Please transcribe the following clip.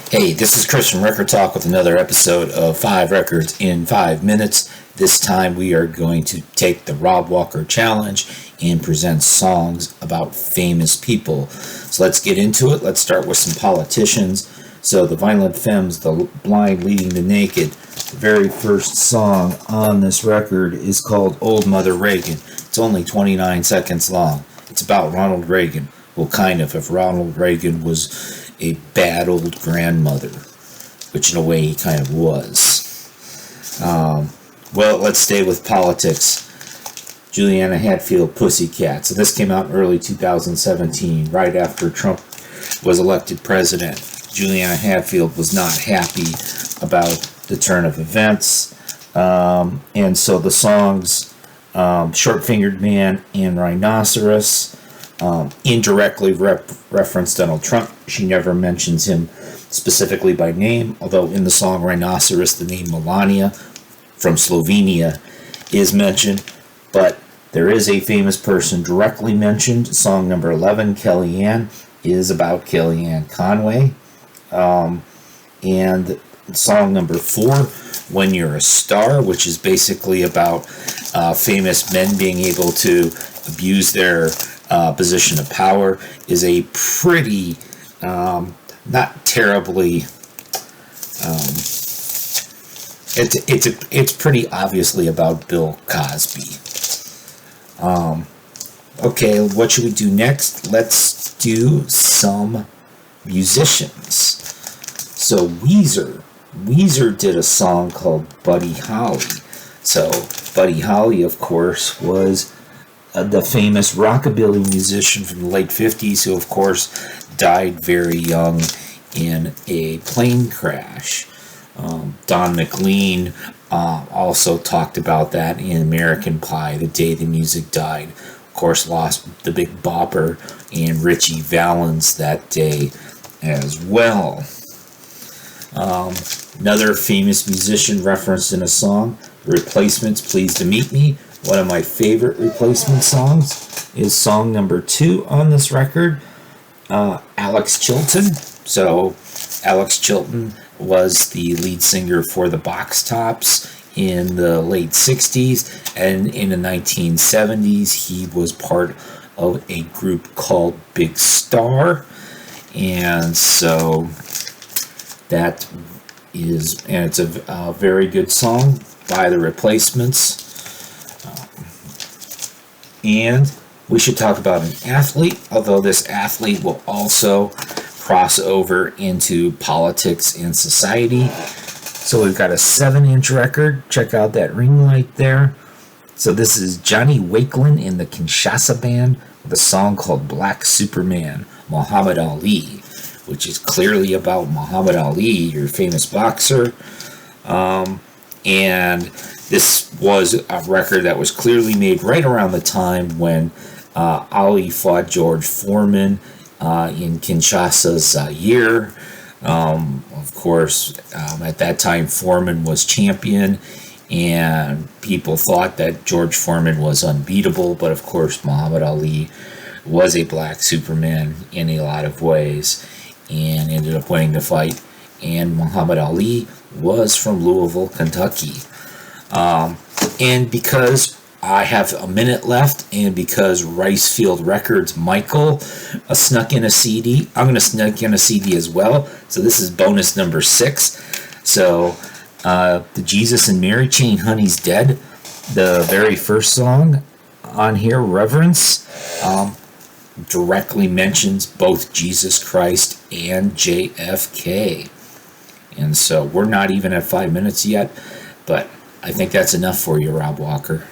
Hey, this is Chris from Rekkid Talk with another episode of 5 Records in 5 Minutes. This time we are going to take the Rob Walker Challenge and present songs about famous people. So let's get into it. Let's start with some politicians. So the Violent Femmes, The Blind Leading the Naked. The very first song on this record is called Old Mother Reagan. It's only 29 seconds long. It's about Ronald Reagan. Well, kind of, if Ronald Reagan was a bad old grandmother, which in a way he kind of was. Well, let's stay with politics. Juliana Hatfield, Pussycat. So this came out in early 2017, right after Trump was elected president. Juliana Hatfield was not happy about the turn of events, and so the songs Short-Fingered Man and Rhinoceros indirectly reference Donald Trump. She never mentions him specifically by name, although in the song Rhinoceros the name Melania from Slovenia is mentioned. But there is a famous person directly mentioned. Song number 11, Kellyanne, is about Kellyanne Conway. And song number 4, When You're a Star, which is basically about famous men being able to abuse their position of power, is a pretty, not terribly, it's pretty obviously about Bill Cosby. Okay, what should we do next? Let's do some musicians. So Weezer did a song called Buddy Holly. So Buddy Holly, of course, was the famous rockabilly musician from the late 50s who, of course, died very young in a plane crash. Don McLean also talked about that in American Pie, The Day the Music Died. Of course, lost the Big Bopper and Richie Valens that day as well. Another famous musician referenced in a song, The Replacements, Pleased to Meet Me. One of my favorite Replacement songs is song number 2 on this record, Alex Chilton. So Alex Chilton was the lead singer for the Box Tops in the late 60s, and in the 1970s he was part of a group called Big Star. And so that is, and it's a very good song by The Replacements. And we should talk about an athlete, although this athlete will also cross over into politics and society. So we've got a 7-inch record. Check out that ring light there. So this is Johnny Wakelin in the Kinshasa Band with a song called Black Superman, Muhammad Ali, which is clearly about Muhammad Ali, your famous boxer. And this was a record that was clearly made right around the time when Ali fought George Foreman in Kinshasa, Zaire. Of course, at that time, Foreman was champion, and people thought that George Foreman was unbeatable, but of course, Muhammad Ali was a black Superman in a lot of ways, and ended up winning the fight. And Muhammad Ali was from Louisville, Kentucky. And because I have a minute left, and because Ricefield Records Michael snuck in a CD, I'm going to snuck in a CD as well. So this is bonus number 6. So the Jesus and Mary Chain Honey's Dead, the very first song on here, Reverence, directly mentions both Jesus Christ and JFK. And so we're not even at 5 minutes yet, but I think that's enough for you, Rob Walker.